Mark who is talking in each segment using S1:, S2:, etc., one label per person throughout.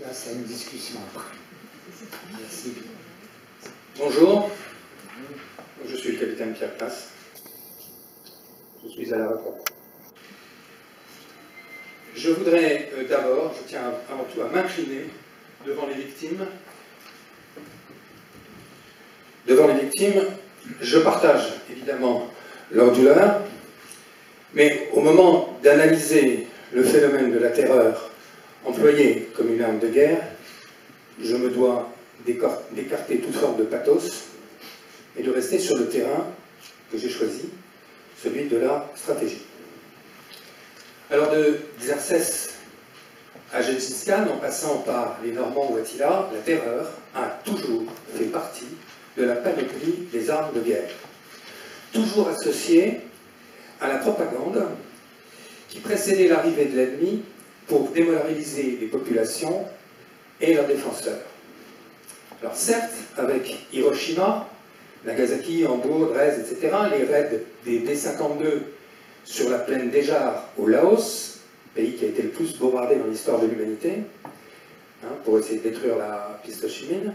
S1: place à une discussion après. Merci.
S2: Bonjour, je suis le capitaine Pierre Place. Je suis à la retraite. Je voudrais d'abord, je tiens avant tout à m'incliner devant les victimes. Devant les victimes, je partage évidemment leur douleur, mais au moment d'analyser le phénomène de la terreur employée comme une arme de guerre, je me dois d'écarter toute forme de pathos et de rester sur le terrain que j'ai choisi, celui de la stratégie. Alors de Xerxès à Gengis Khan, en passant par les Normands ou Attila, la terreur a toujours fait partie de la panoplie des armes de guerre, toujours associée à la propagande qui précédait l'arrivée de l'ennemi pour démoraliser les populations et leurs défenseurs. Alors certes, avec Hiroshima, Nagasaki, Hambourg, Dresde, etc., les raids des B-52 sur la plaine d'Ejar au Laos, pays qui a été le plus bombardé dans l'histoire de l'humanité, pour essayer de détruire la piste Ho Chi Minh,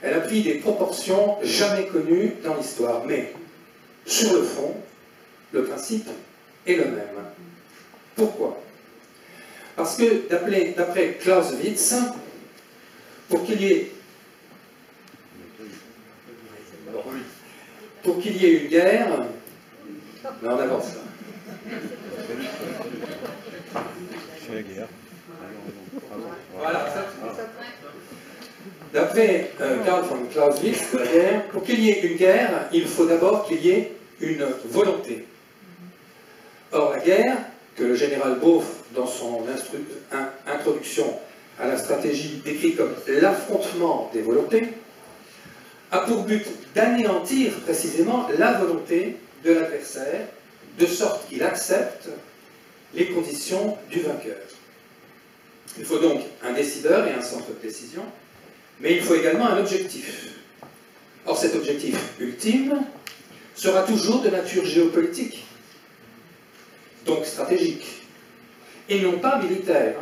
S2: elle a pris des proportions jamais connues dans l'histoire. Mais, sur le fond, le principe est le même. Pourquoi? Parce que, d'après Clausewitz, pour qu'il y ait une guerre, mais on avance là. Voilà, d'après Karl von Clausewitz, pour qu'il y ait une guerre, il faut d'abord qu'il y ait une volonté. Or, la guerre, que le général Beauf, dans son introduction à la stratégie, décrit comme l'affrontement des volontés, a pour but d'anéantir précisément la volonté de l'adversaire, de sorte qu'il accepte les conditions du vainqueur. Il faut donc un décideur et un centre de décision, mais il faut également un objectif. Or, cet objectif ultime sera toujours de nature géopolitique, donc stratégique, et non pas militaire.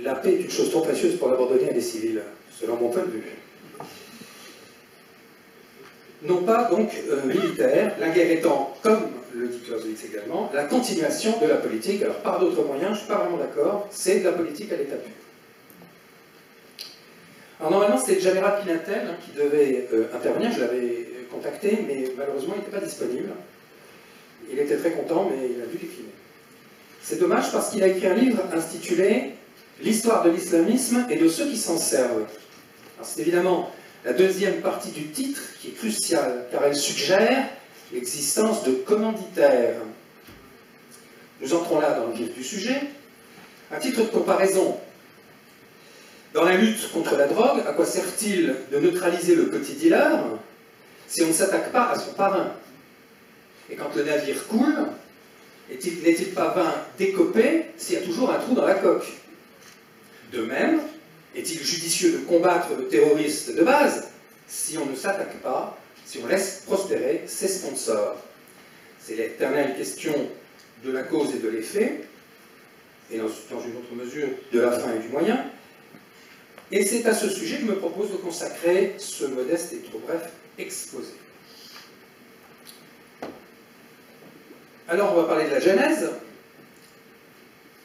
S2: La paix est une chose trop précieuse pour l'abandonner à des civils, selon mon point de vue. Non pas donc militaire, la guerre étant, comme le dit Clausewitz également, la continuation de la politique. Alors par d'autres moyens, je ne suis pas vraiment d'accord, c'est de la politique à l'état pur. Alors normalement c'était le général Pinatel qui devait intervenir, je l'avais contacté, mais malheureusement il n'était pas disponible. Il était très content, mais il a dû décliner. C'est dommage parce qu'il a écrit un livre intitulé « L'histoire de l'islamisme et de ceux qui s'en servent ». C'est évidemment la deuxième partie du titre qui est cruciale, car elle suggère l'existence de commanditaires. Nous entrons là dans le vif du sujet. À titre de comparaison, dans la lutte contre la drogue, à quoi sert-il de neutraliser le petit dealer si on ne s'attaque pas à son parrain? Et quand le navire coule, n'est-il pas vain d'écoper s'il y a toujours un trou dans la coque? De même, est-il judicieux de combattre le terroriste de base si on ne s'attaque pas, si on laisse prospérer ses sponsors? C'est l'éternelle question de la cause et de l'effet, et dans une autre mesure de la fin et du moyen. Et c'est à ce sujet que je me propose de consacrer ce modeste et trop bref exposé. Alors on va parler de la genèse.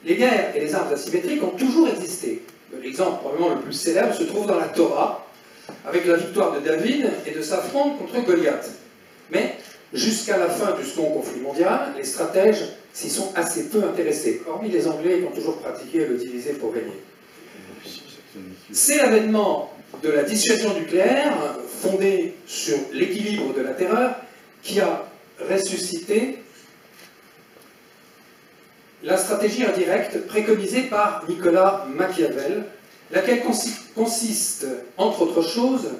S2: Les guerres et les armes asymétriques ont toujours existé. L'exemple probablement le plus célèbre se trouve dans la Torah, avec la victoire de David et de sa fronde contre Goliath. Mais jusqu'à la fin du second conflit mondial, les stratèges s'y sont assez peu intéressés, hormis les Anglais qui ont toujours pratiqué le diviser pour régner. C'est l'avènement de la dissuasion nucléaire, fondée sur l'équilibre de la terreur, qui a ressuscité la stratégie indirecte préconisée par Nicolas Machiavel, laquelle consiste, entre autres choses,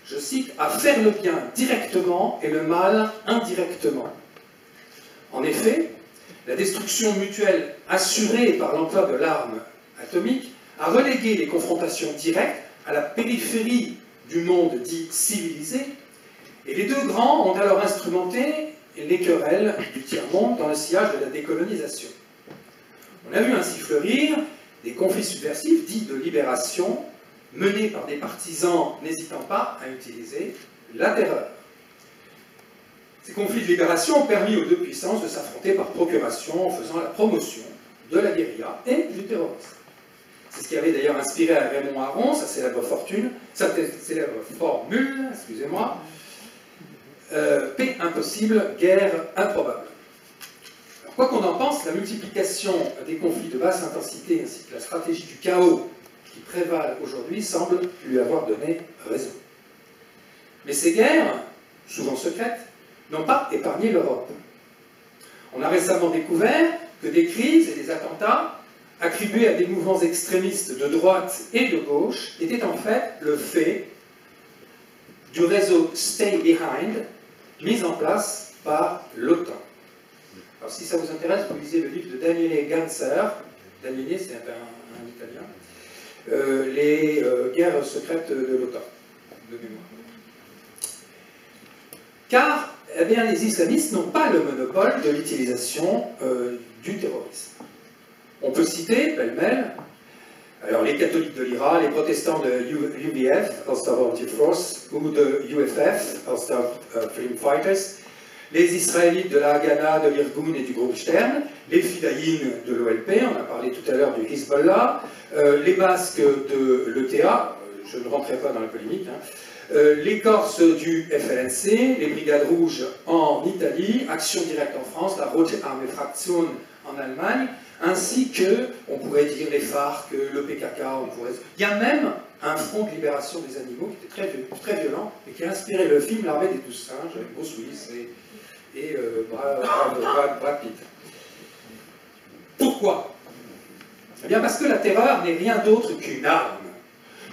S2: je cite, à faire le bien directement et le mal indirectement. En effet, la destruction mutuelle assurée par l'emploi de l'arme atomique a relégué les confrontations directes à la périphérie du monde dit civilisé, et les deux grands ont alors instrumenté les querelles du tiers-monde dans le sillage de la décolonisation. On a vu ainsi fleurir des conflits subversifs dits de libération, menés par des partisans n'hésitant pas à utiliser la terreur. Ces conflits de libération ont permis aux deux puissances de s'affronter par procuration en faisant la promotion de la guérilla et du terrorisme. C'est ce qui avait d'ailleurs inspiré à Raymond Aron sa célèbre formule, excusez-moi, paix impossible, guerre improbable. Alors, quoi qu'on en pense, la multiplication des conflits de basse intensité ainsi que la stratégie du chaos qui prévalent aujourd'hui semble lui avoir donné raison. Mais ces guerres, souvent secrètes, n'ont pas épargné l'Europe. On a récemment découvert que des crises et des attentats attribués à des mouvements extrémistes de droite et de gauche étaient en fait le fait du réseau Stay Behind mis en place par l'OTAN. Alors si ça vous intéresse, vous lisez le livre de Daniele Ganser. Daniele, c'est un Italien. Les guerres secrètes de l'OTAN, de mémoire. Car eh bien, les islamistes n'ont pas le monopole de l'utilisation du terrorisme. On peut citer, pêle-mêle, alors les catholiques de l'IRA, les protestants de UBF, Ulster Volunteer Force, ou de UFF, Ulster Freedom Fighters, les israélites de la Haganah, de l'Irgun et du groupe Stern, les fidaïnes de l'OLP, on a parlé tout à l'heure du Hezbollah, les basques de l'ETA, je ne rentrerai pas dans la polémique, les Corses du FLNC, les Brigades Rouges en Italie, Action Directe en France, la Rote Armee Fraktion en Allemagne, ainsi que, on pourrait dire, les FARC, le PKK, il y a même un front de libération des animaux qui était très violent et qui a inspiré le film L'Armée des 12 singes avec Bruce Willis et Brad Pitt. Pourquoi? Eh bien parce que la terreur n'est rien d'autre qu'une arme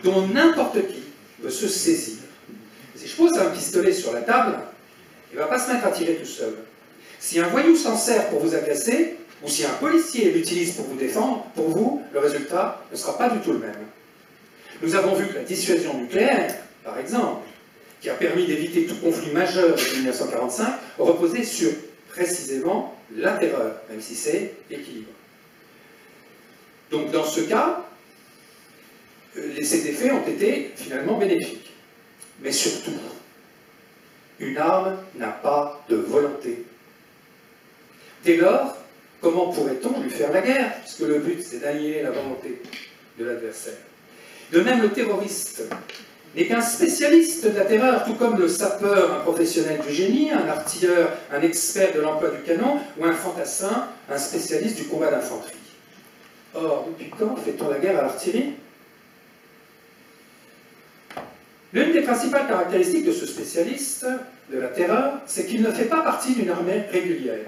S2: dont n'importe qui peut se saisir. Si je pose un pistolet sur la table, il ne va pas se mettre à tirer tout seul. Si un voyou s'en sert pour vous agresser, ou si un policier l'utilise pour vous défendre, pour vous, le résultat ne sera pas du tout le même. Nous avons vu que la dissuasion nucléaire, par exemple, qui a permis d'éviter tout conflit majeur depuis 1945, reposait sur, précisément, la terreur, même si c'est équilibré. Donc, dans ce cas, ces effets ont été finalement bénéfiques. Mais surtout, une arme n'a pas de volonté. Dès lors, comment pourrait-on lui faire la guerre, puisque le but c'est d'annihiler la volonté de l'adversaire? De même, le terroriste n'est qu'un spécialiste de la terreur, tout comme le sapeur, un professionnel du génie, un artilleur, un expert de l'emploi du canon, ou un fantassin, un spécialiste du combat d'infanterie. Or, depuis quand fait-on la guerre à l'artillerie? L'une des principales caractéristiques de ce spécialiste de la terreur, c'est qu'il ne fait pas partie d'une armée régulière.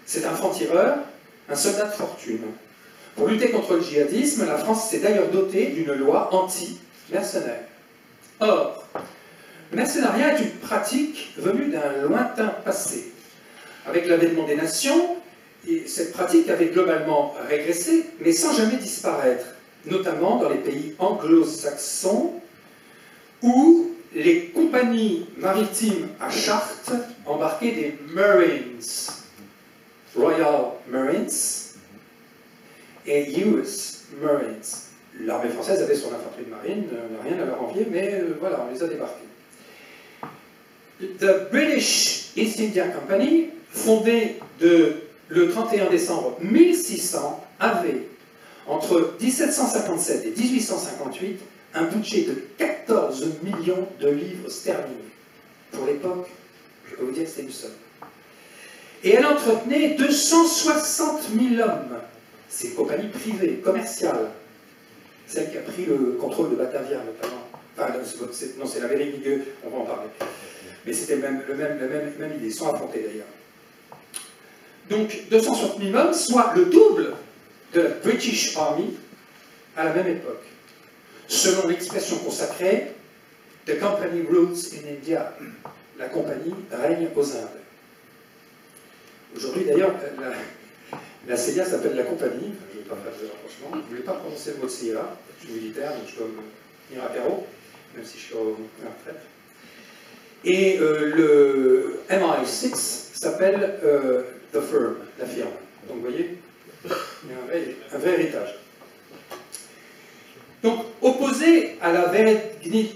S2: C'est un franc-tireur, un soldat de fortune. Pour lutter contre le djihadisme, la France s'est d'ailleurs dotée d'une loi anti-mercenaire. Or, le mercenariat est une pratique venue d'un lointain passé. Avec l'avènement des nations, cette pratique avait globalement régressé, mais sans jamais disparaître, notamment dans les pays anglo-saxons, où les compagnies maritimes à charte embarquaient des Marines, Royal Marines et US Marines. L'armée française avait son infanterie de marine, on n'a rien à leur envier, mais voilà, on les a débarqués. The British East India Company, fondée le 31 décembre 1600, avait, entre 1757 et 1858, un budget de 14 millions de livres sterling. Pour l'époque, je peux vous dire que c'était une somme. Et elle entretenait 260 000 hommes. C'est une compagnie privée, commerciale. Celle qui a pris le contrôle de Batavia, notamment. Enfin, non, c'est la vérité, on va en parler. Mais c'était la même idée, sans affronter d'ailleurs. Donc, 260 000 hommes, soit le double de la British Army à la même époque. Selon l'expression consacrée, The Company rules in India. La compagnie règne aux Indes. Aujourd'hui, d'ailleurs, la CIA s'appelle la compagnie. Je ne vais pas faire de rapprochement. Je ne voulais pas prononcer le mot de CIA. Je suis militaire, donc je dois me tenir à carreau, même si je suis en retraite. Et le MI6 s'appelle The Firm, la firme. Donc, vous voyez, vrai héritage. Donc, opposé à la Verenigde,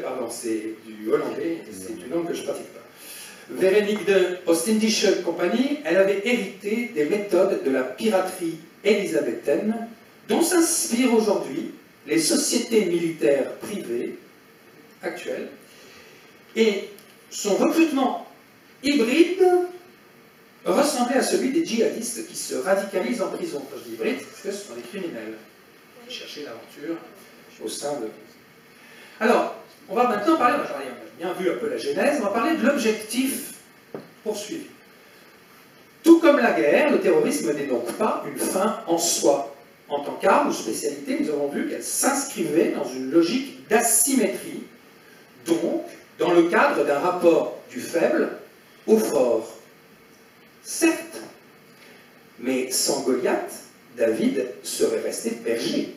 S2: pardon, c'est du hollandais, c'est une langue que je ne pratique pas. Verenigde Ostindische Compagnie, elle avait hérité des méthodes de la piraterie élisabéthaine dont s'inspirent aujourd'hui les sociétés militaires privées actuelles, et son recrutement hybride ressemblait à celui des djihadistes qui se radicalisent en prison. Quand je dis hybride, parce que ce sont des criminels qui cherchaient l'aventure au sein de... Alors, on va maintenant parler, on a bien vu un peu la genèse, on va parler de l'objectif poursuivi. Tout comme la guerre, le terrorisme n'est donc pas une fin en soi. En tant qu'arme ou spécialité, nous avons vu qu'elle s'inscrivait dans une logique d'asymétrie, donc dans le cadre d'un rapport du faible au fort. Certes, mais sans Goliath, David serait resté berger.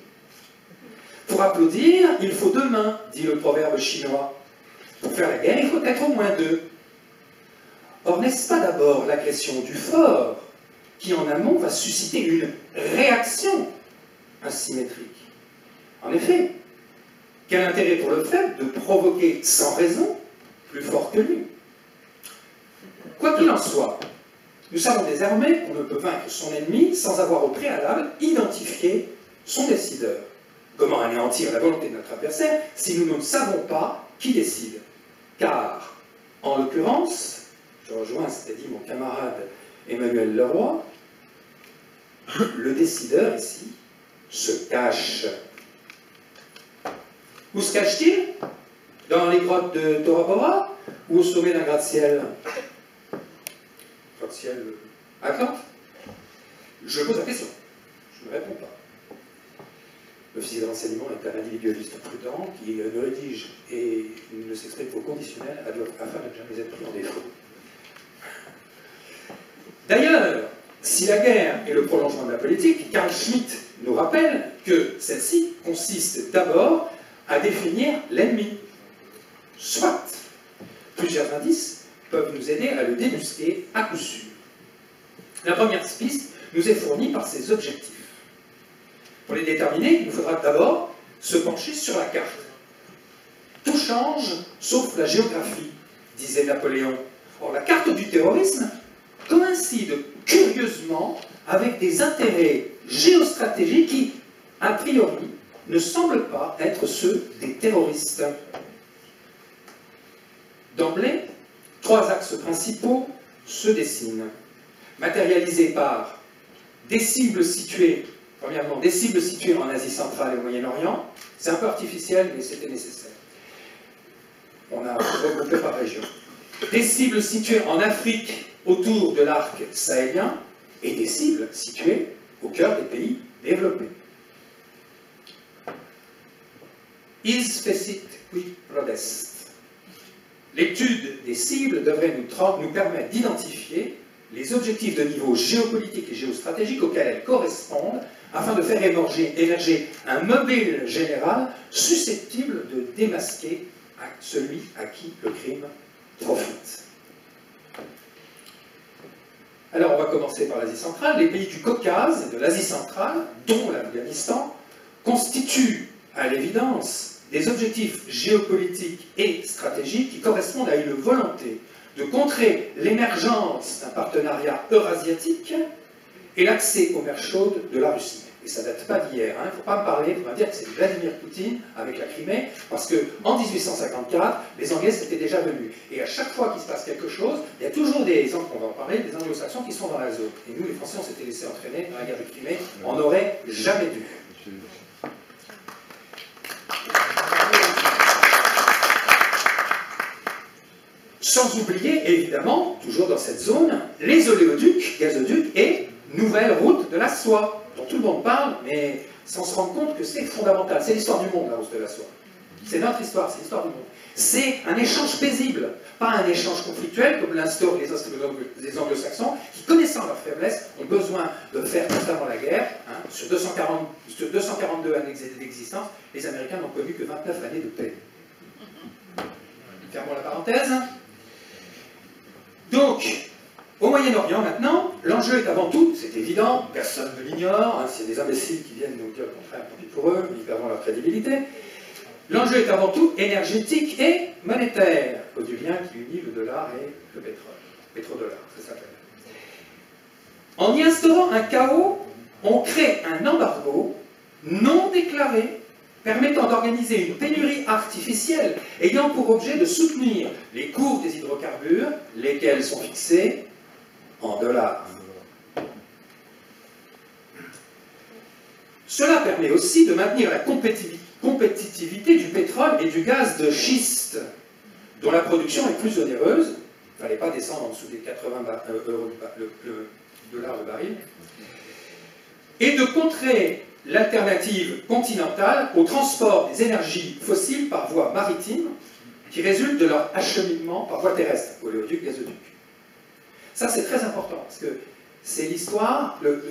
S2: Pour applaudir, il faut deux mains, dit le proverbe chinois. Pour faire la guerre, il faut être au moins deux. Or, n'est-ce pas d'abord l'agression du fort qui, en amont, va susciter une réaction asymétrique? En effet, quel intérêt pour le faible de provoquer sans raison plus fort que lui? Quoi qu'il en soit, nous savons désormais qu'on ne peut vaincre son ennemi sans avoir au préalable identifié son décideur. Comment anéantir la volonté de notre adversaire si nous ne savons pas qui décide? Car, en l'occurrence, je rejoins ce qu'a dit mon camarade Emmanuel Leroy, le décideur ici se cache. Où se cache-t-il? Dans les grottes de Tora Bora ou au sommet d'un gratte-ciel? Gratte-ciel Atlante? Je pose la question. Je ne réponds pas. L'officier de renseignement est un individualiste prudent qui ne rédige et ne s'exprime qu'au conditionnel afin de ne jamais être pris en défaut. D'ailleurs, si la guerre est le prolongement de la politique, Carl Schmitt nous rappelle que celle-ci consiste d'abord à définir l'ennemi. Soit, plusieurs indices peuvent nous aider à le débusquer à coup sûr. La première piste nous est fournie par ses objectifs. Pour les déterminer, il nous faudra d'abord se pencher sur la carte. Tout change sauf la géographie, disait Napoléon. Or, la carte du terrorisme coïncide curieusement avec des intérêts géostratégiques qui, a priori, ne semblent pas être ceux des terroristes. D'emblée, trois axes principaux se dessinent, matérialisés par des cibles situées, premièrement, des cibles situées en Asie centrale et au Moyen-Orient. C'est un peu artificiel, mais c'était nécessaire. On a regroupé par région. Des cibles situées en Afrique, autour de l'arc sahélien, et des cibles situées au cœur des pays développés. Is fecit qui prodest. L'étude des cibles devrait nous permettre d'identifier les objectifs de niveau géopolitique et géostratégique auxquels elles correspondent, afin de faire émerger un mobile général susceptible de démasquer celui à qui le crime profite. Alors, on va commencer par l'Asie centrale. Les pays du Caucase et de l'Asie centrale, dont l'Afghanistan, constituent à l'évidence des objectifs géopolitiques et stratégiques qui correspondent à une volonté de contrer l'émergence d'un partenariat eurasiatique et l'accès aux mers chaudes de la Russie. Et ça ne date pas d'hier, il ne faut pas me parler, il faut pas me dire que c'est Vladimir Poutine avec la Crimée, parce qu'en 1854, les Anglais s'étaient déjà venus. Et à chaque fois qu'il se passe quelque chose, il y a toujours des, on va en parler, des anglo-saxons qui sont dans la zone. Et nous, les Français, on s'était laissés entraîner dans la guerre de Crimée, on n'aurait jamais dû. Sans oublier, évidemment, toujours dans cette zone, les oléoducs, gazoducs et nouvelles routes de la soie, dont tout le monde parle, mais sans se rendre compte que c'est fondamental. C'est l'histoire du monde, la route de la soie. C'est notre histoire, c'est l'histoire du monde. C'est un échange paisible, pas un échange conflictuel, comme l'instaurent les anglo-saxons, qui, connaissant leur faiblesse, ont besoin de faire constamment la guerre. Sur 242 années d'existence, les Américains n'ont connu que 29 années de paix. Fermons la parenthèse. Donc, au Moyen-Orient maintenant, l'enjeu est avant tout, c'est évident, personne ne l'ignore, hein, s'il y a des imbéciles qui viennent nous dire le contraire, tant pis pour eux, ils perdront leur crédibilité. L'enjeu est avant tout énergétique et monétaire, à cause du lien qui unit le dollar et le pétrole. Pétrodollar, ça s'appelle. En y instaurant un chaos, on crée un embargo non déclaré permettant d'organiser une pénurie artificielle ayant pour objet de soutenir les cours des hydrocarbures, lesquels sont fixés en dollars. Cela permet aussi de maintenir la compétitivité du pétrole et du gaz de schiste, dont la production est plus onéreuse. Il ne fallait pas descendre en dessous des 80 euros le dollar le baril. Et de contrer l'alternative continentale au transport des énergies fossiles par voie maritime qui résulte de leur acheminement par voie terrestre, oléoduc, gazoduc. Ça, c'est très important, parce que c'est l'histoire de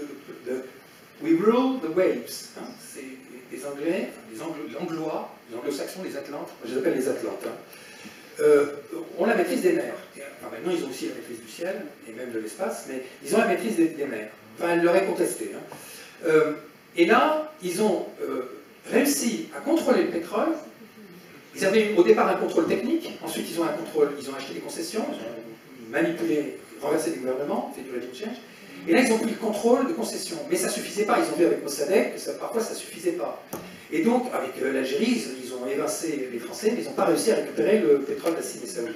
S2: We rule the waves. Hein, c'est les Anglais, les Anglois, les Anglo-Saxons, les Atlantes, je les appelle les Atlantes, hein, ont la maîtrise des mers. Enfin, maintenant, ils ont aussi la maîtrise du ciel, et même de l'espace, mais ils ont la maîtrise des mers. Enfin, elle leur est contestée. Hein. Et là, ils ont réussi à contrôler le pétrole. Ils avaient au départ un contrôle technique, ensuite ils ont un contrôle, ils ont acheté des concessions, ils ont manipulé, renversé des gouvernements, fait du rate of change. Et là, ils ont pris le contrôle de concessions. Mais ça ne suffisait pas. Ils ont vu avec Mossadegh que parfois ça ne suffisait pas. Et donc, avec l'Algérie, ils ont évincé les Français, mais ils n'ont pas réussi à récupérer le pétrole d'Assine et Saoud.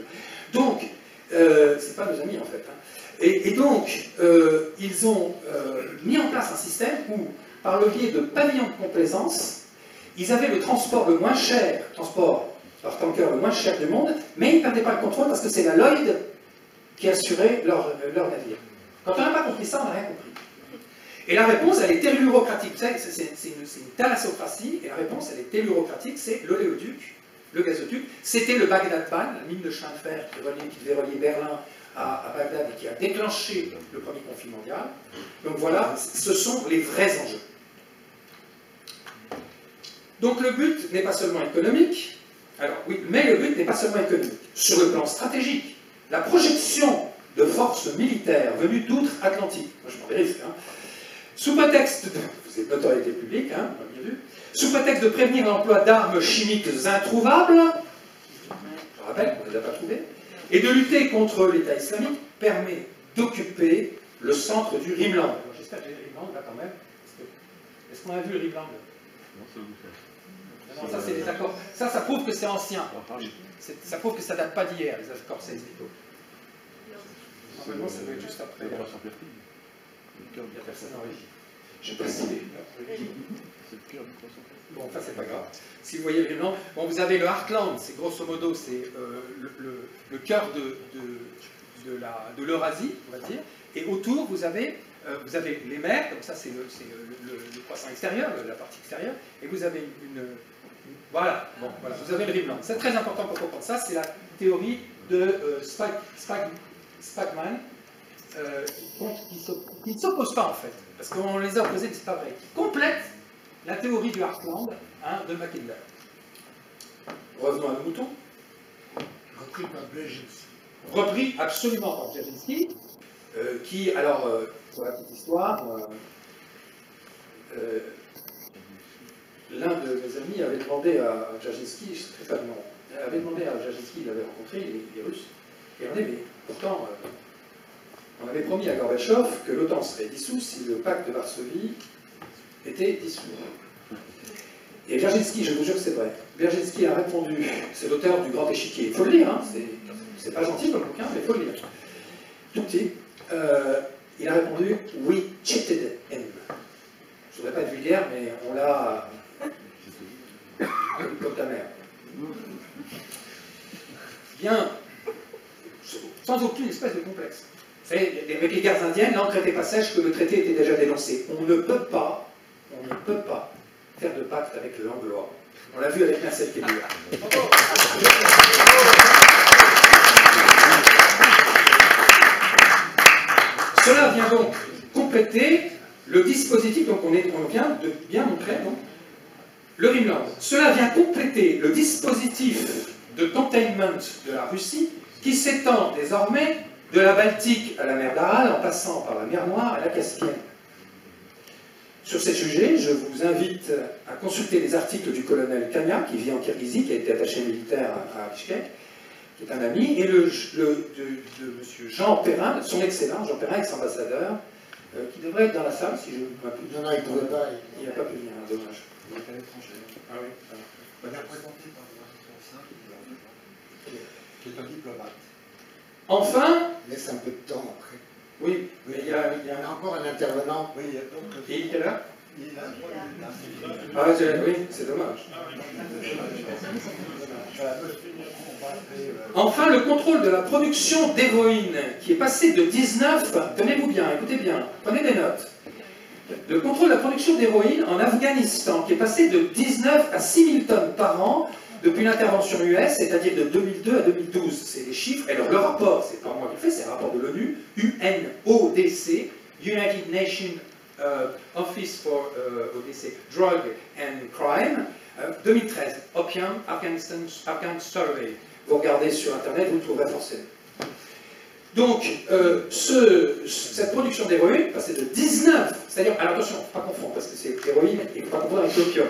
S2: Donc, c'est pas nos amis en fait. Hein. Et donc, ils ont mis en place un système où, par le biais de pavillons de complaisance, ils avaient le transport le moins cher, transport par tanker le moins cher du monde, mais ils ne perdaient pas le contrôle parce que c'est la Lloyd qui assurait leur navire. Quand on n'a pas compris ça, on n'a rien compris. Et la réponse, elle est tellurocratique. C'est une thalassocratie, et la réponse, elle est tellurocratique, c'est l'oléoduc, le gazoduc. C'était le Bagdad-Ban, la mine de chemin de fer qui devait relier Berlin à Bagdad et qui a déclenché le premier conflit mondial. Donc voilà, ce sont les vrais enjeux. Donc le but n'est pas seulement économique, alors oui, mais le but n'est pas seulement économique. Sur le plan stratégique, la projection de forces militaires venues d'outre-Atlantique, moi je prends des risques, hein, sous prétexte de, vous êtes notoriété publique, hein, bien vu, sous prétexte de prévenir l'emploi d'armes chimiques introuvables, je rappelle qu'on ne les a pas trouvées, et de lutter contre l'État islamique, permet d'occuper le centre du Rhineland. J'espère que j'ai le Rhineland là quand même. Est-ce qu'on a vu le Rhineland? Non, ça c'est des accords. Ça prouve que c'est ancien. Ça prouve que ça date pas d'hier, les accords Sykes-Picot. Normalement, ça doit être juste après. Il n'y a personne en régie. Je ne sais pas si bon, ça c'est pas grave. Si vous voyez le Rhineland, bon, vous avez le Heartland, c'est grosso modo c'est le cœur de l'Eurasie, on va dire, et autour vous avez les mers, donc ça c'est le croissant extérieur, la partie extérieure, et vous avez voilà, bon, voilà, vous avez le Rhineland. C'est très important pour comprendre ça, c'est la théorie de Spackman, qui ne s'oppose pas en fait, parce qu'on les a opposés, mais c'est pas vrai, qui complète la théorie du Heartland, hein, de Mackinder. Revenons à nos moutons.
S1: Repris par Brzezinski.
S2: Repris absolument par Brzezinski, qui, alors, pour la petite histoire, l'un de mes amis avait demandé à Brzezinski, je ne sais pas le nom, avait demandé à Brzezinski, il l'avait rencontré, il est russe, et on dit, mais pourtant, on avait promis à Gorbatchev que l'OTAN serait dissous si le pacte de Varsovie était dissous. Et Brzezinski, je vous jure que c'est vrai, Brzezinski a répondu, c'est l'auteur du Grand Échiquier, il faut le lire, hein, c'est pas gentil comme bouquin, mais il faut le lire. Tout petit, il a répondu « We cheated him ». Je ne voudrais pas être vulgaire, mais on l'a comme ta mère. Bien, sans aucune espèce de complexe. Vous savez, avec les guerres indiennes, là on ne traitait pas sèche que le traité était déjà dénoncé. On ne peut pas faire de pacte avec l'Anglois. On l'a vu avec Nasser Kébir. Cela vient donc compléter le dispositif, donc on vient de bien montrer, donc, le Rhineland. Cela vient compléter le dispositif de containment de la Russie qui s'étend désormais de la Baltique à la mer d'Aral, en passant par la mer Noire et la Caspienne. Sur ces sujets, je vous invite à consulter les articles du colonel Kania, qui vit en Kirghizie, qui a été attaché militaire à Bishkek, qui est un ami, et de M. Jean Perrin, son excellent Jean Perrin, ex-ambassadeur, qui devrait être dans la salle, si je ne m'abuse.
S1: Non, il ne pouvait pas.
S2: Il n'a pas pu venir, dommage.
S3: Il est à l'étranger.
S2: Ah oui.
S3: Il est représenté par le qui est un diplomate.
S2: Enfin,
S1: Laisse un peu de temps après.
S2: oui, mais il y a
S1: Il y a encore un intervenant.
S3: Oui, donc.
S2: Et il est là?
S3: Il a
S2: Ah oui, c'est dommage. Enfin, le contrôle de la production d'héroïne, qui est passé de 19, tenez-vous bien, écoutez bien, prenez des notes. Le contrôle de la production d'héroïne en Afghanistan, qui est passé de 19 à 6 000 tonnes par an depuis l'intervention US, c'est-à-dire de 2002 à 2012. C'est les chiffres, et alors le rapport, c'est pas moi qui le fais, c'est un rapport de l'ONU, UNODC, United Nations Office for ODC, Drug and Crime, 2013, Opium, Afghan Survey. Vous regardez sur Internet, vous le trouverez forcément. Donc, cette production d'héroïne, passée de 19, c'est-à-dire, alors attention, il ne faut pas confondre, parce que c'est l'héroïne, il ne faut pas confondre avec l'opium.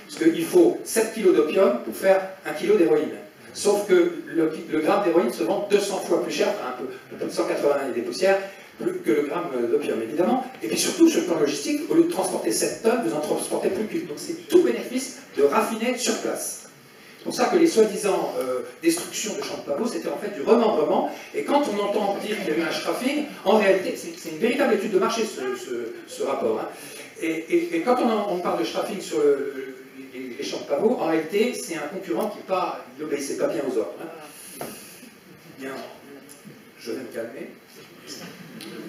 S2: Parce qu'il faut 7 kg d'opium pour faire 1 kg d'héroïne. Sauf que le gramme d'héroïne se vend 200 fois plus cher, enfin un peu 180 et des poussières, plus que le gramme d'opium, évidemment. Et puis surtout, sur le plan logistique, au lieu de transporter 7 tonnes, vous en transportez plus qu'une. Donc c'est tout bénéfice de raffiner sur place. C'est pour ça que les soi-disant destructions de champs de pavots, c'était en fait du remembrement. Et quand on entend dire qu'il y a eu un strafing, en réalité, c'est une véritable étude de marché, ce rapport. Hein. Et quand on parle de strafing sur les champs de pavots, en réalité, c'est un concurrent qui n'obéissait pas bien aux ordres. Hein. Bien, je vais me calmer.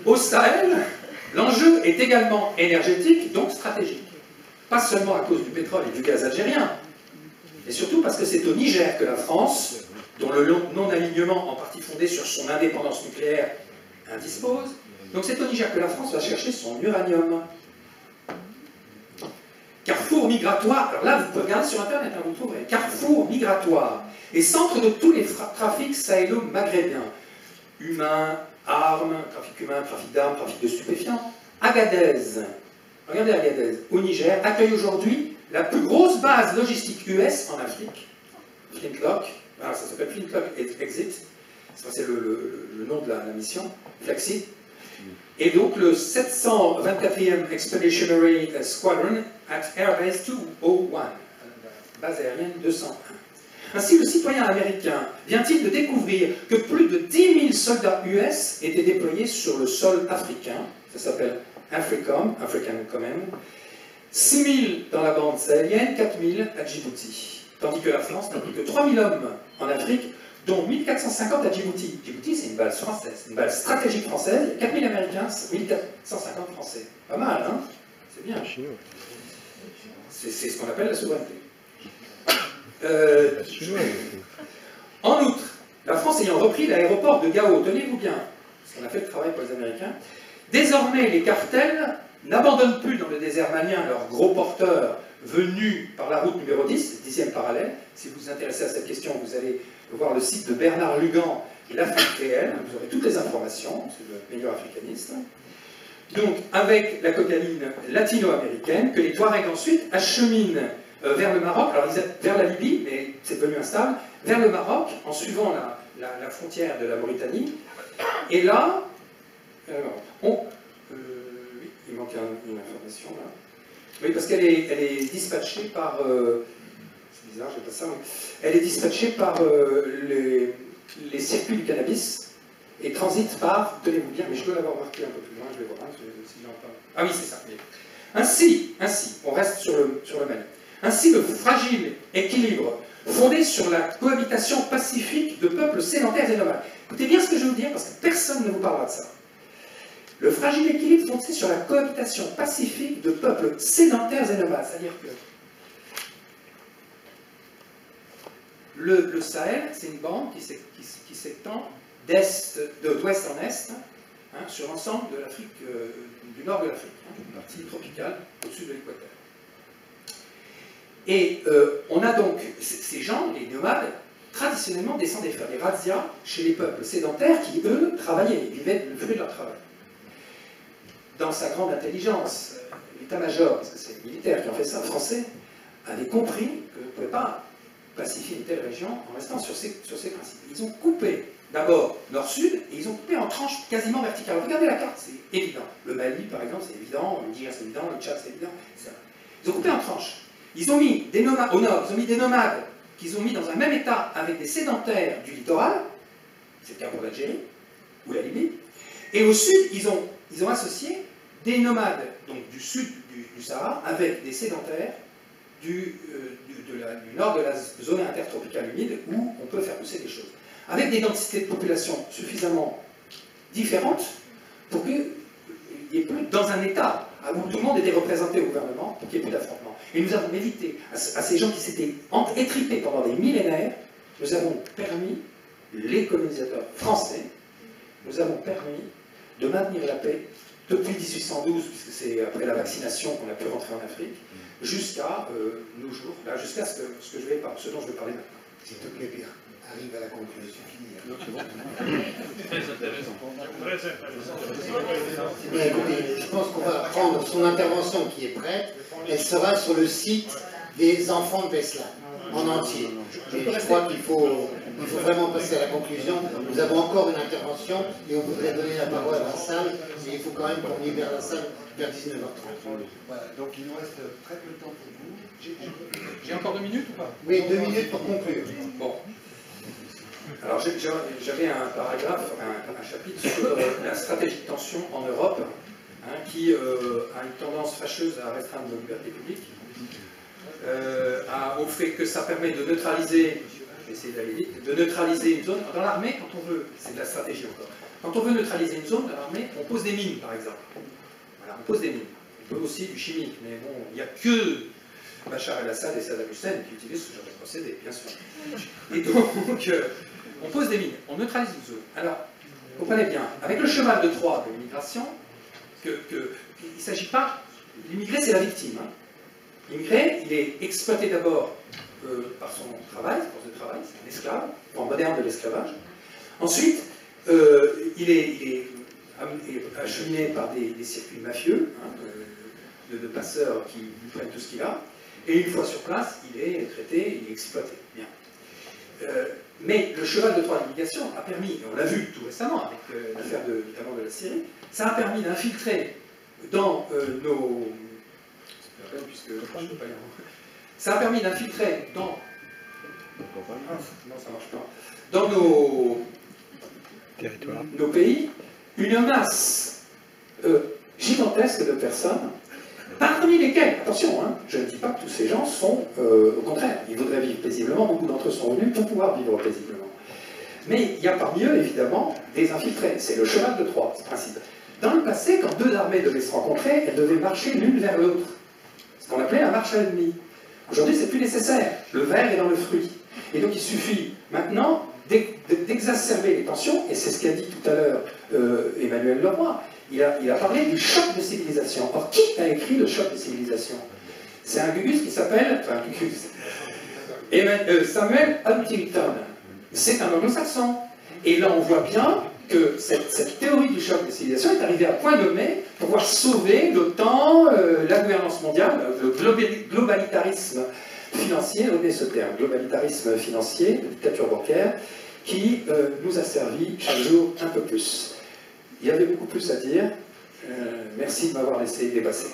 S2: Au Sahel, l'enjeu est également énergétique, donc stratégique. Pas seulement à cause du pétrole et du gaz algérien, mais surtout parce que c'est au Niger que la France, dont le non-alignement en partie fondé sur son indépendance nucléaire, indispose. Donc c'est au Niger que la France va chercher son uranium. Carrefour migratoire, alors là vous pouvez regarder sur Internet, hein, vous le trouverez. Carrefour migratoire et centre de tous les trafics sahélo-maghrébins. Humains, armes, trafic humain, trafic d'armes, trafic de stupéfiants. Agadez, regardez Agadez, au Niger, accueille aujourd'hui la plus grosse base logistique US en Afrique. Flintlock, alors ça s'appelle Flintlock Exit, c'est le nom de la mission, Flexit. Et donc le 724e Expeditionary Squadron at Airbase 201, base aérienne 201. Ainsi, le citoyen américain vient-il de découvrir que plus de 10 000 soldats US étaient déployés sur le sol africain, ça s'appelle AFRICOM, African Command, 6 000 dans la bande sahélienne, 4 000 à Djibouti. Tandis que la France n'a plus que 3 000 hommes en Afrique, dont 1 450 à Djibouti. Djibouti, c'est une base française, une base stratégique française, il y a 4 000 Américains, 1 450 Français. Pas mal, hein? C'est bien. C'est ce qu'on appelle la souveraineté. En outre, la France ayant repris l'aéroport de Gao, tenez-vous bien, parce qu'on a fait le travail pour les Américains, désormais les cartels n'abandonnent plus dans le désert malien leurs gros porteurs venus par la route numéro 10, 10e parallèle. Si vous vous intéressez à cette question, vous allez voir le site de Bernard Lugan, l'Afrique réelle, vous aurez toutes les informations, c'est le meilleur africaniste. Donc, avec la cocaïne latino-américaine, que les Touaregs ensuite acheminent vers le Maroc, alors vers la Libye, mais c'est devenu instable, vers le Maroc, en suivant la frontière de la Mauritanie. Et là, oui, il manque une information là. Oui, parce qu'elle est dispatchée par... c'est bizarre, j'ai pas ça, mais elle est dispatchée par les circuits du cannabis et transite par, tenez-vous bien, mais je dois l'avoir marqué un peu plus loin, je vais voir, si j'en parle. Ah oui, c'est ça. Ainsi, on reste sur le même. Ainsi, le fragile équilibre fondé sur la cohabitation pacifique de peuples sédentaires et nomades. Écoutez bien ce que je vais vous dire, parce que personne ne vous parlera de ça. Le fragile équilibre fondé sur la cohabitation pacifique de peuples sédentaires et nomades, c'est-à-dire que le Sahel, c'est une bande qui s'étend d'ouest en est, hein, sur l'ensemble de l'Afrique, du nord de l'Afrique, hein, une partie tropicale au-dessus de l'équateur. Et on a donc ces gens, les nomades, traditionnellement descendaient faire des razzias chez les peuples sédentaires qui, eux, travaillaient, vivaient le fruit de leur travail. Dans sa grande intelligence, l'état-major, parce que c'est les militaires qui ont fait ça, français, avait compris qu'on ne pouvait pas pacifier une telle région en restant sur ces principes. Ils ont coupé d'abord nord-sud et ils ont coupé en tranches quasiment verticales. Regardez la carte, c'est évident. Le Mali, par exemple, c'est évident, le Niger, c'est évident, le Tchad, c'est évident, etc. Ils ont coupé en tranches. Ils ont mis des nomades, au nord, ils ont mis des nomades qu'ils ont mis dans un même état avec des sédentaires du littoral, c'est le cas pour l'Algérie ou la Libye, et au sud, ils ont associé des nomades donc du sud du Sahara avec des sédentaires du nord de la zone intertropicale humide où on peut faire pousser des choses. Avec des densités de population suffisamment différentes pour qu'il n'y ait plus dans un état où tout le monde était représenté au gouvernement pour qu'il n'y ait plus d'affrontement. Et nous avons évité à ces gens qui s'étaient étripés pendant des millénaires, nous avons permis, les colonisateurs français, nous avons permis de maintenir la paix depuis 1812, puisque c'est après la vaccination qu'on a pu rentrer en Afrique, jusqu'à nos jours, là, jusqu'à ce dont je vais parler maintenant.
S1: S'il te plaît, Pierre, arrive à la conclusion.
S4: Très intéressant.
S1: Bien, écoutez, je pense qu'on va prendre son intervention qui est prête. Elle sera sur le site des enfants de Beslan, en entier. Et je crois qu'il faut vraiment passer à la conclusion. Nous avons encore une intervention et on voudrait donner la parole à la salle. Mais il faut quand même qu'on libère la salle vers 19h30.
S3: Voilà, donc il nous reste très peu de temps pour vous.
S2: J'ai encore 2 minutes ou pas?
S1: Oui, 2 minutes pour conclure.
S2: Bon. Alors j'avais un paragraphe, un chapitre sur la stratégie de tension en Europe, qui a une tendance fâcheuse à restreindre nos libertés publiques, au fait que ça permet de neutraliser, je vais essayer d'aller vite, de neutraliser une zone. Dans l'armée, quand on veut, c'est de la stratégie encore, quand on veut neutraliser une zone dans l'armée, on pose des mines par exemple. Voilà, on pose des mines. On peut aussi du chimique, mais bon, il n'y a que Bachar el-Assad et Saddam Hussein qui utilisent ce genre de procédé, bien sûr. Et donc, on pose des mines, on neutralise une zone. Alors, comprenez bien, avec le cheval de Troie de l'immigration, il ne s'agit pas... L'immigré, c'est la victime. L'immigré, il est exploité d'abord par son travail, force de travail, c'est un esclave, en moderne de l'esclavage. Ensuite, il est acheminé par des circuits mafieux, de passeurs qui lui prennent tout ce qu'il a, et une fois sur place, il est traité, il est exploité. Bien. Mais le cheval de Troie de l'immigration a permis, et on l'a vu tout récemment avec l'affaire notamment de la Syrie, ça a permis d'infiltrer dans nos... Ça a permis d'infiltrer dans... Non, ça marche pas. Dans nos pays, une masse gigantesque de personnes, parmi lesquelles, attention, je ne dis pas que tous ces gens sont, au contraire, ils voudraient vivre paisiblement, beaucoup d'entre eux sont venus pour pouvoir vivre paisiblement. Mais il y a parmi eux, évidemment, des infiltrés. C'est le cheval de Troie, ce principe. Dans le passé, quand deux armées devaient se rencontrer, elles devaient marcher l'une vers l'autre. Ce qu'on appelait la marche à l'ennemi. Aujourd'hui, c'est plus nécessaire. Le ver est dans le fruit. Et donc, il suffit maintenant d'exacerber les tensions, et c'est ce qu'a dit tout à l'heure Emmanuel Leroy. Il a parlé du choc de civilisation. Or, qui a écrit le choc de civilisation? C'est un gugus qui s'appelle... Enfin, Samuel Huntington. C'est un anglo-saxon. Et là, on voit bien que cette théorie du choc de civilisation est arrivée à point nommé pour pouvoir sauver l'OTAN, la gouvernance mondiale, le globalitarisme financier, retenez ce terme, globalitarisme financier, la dictature bancaire, qui nous a servi chaque jour un peu plus. Il y avait beaucoup plus à dire. Merci de m'avoir laissé dépasser.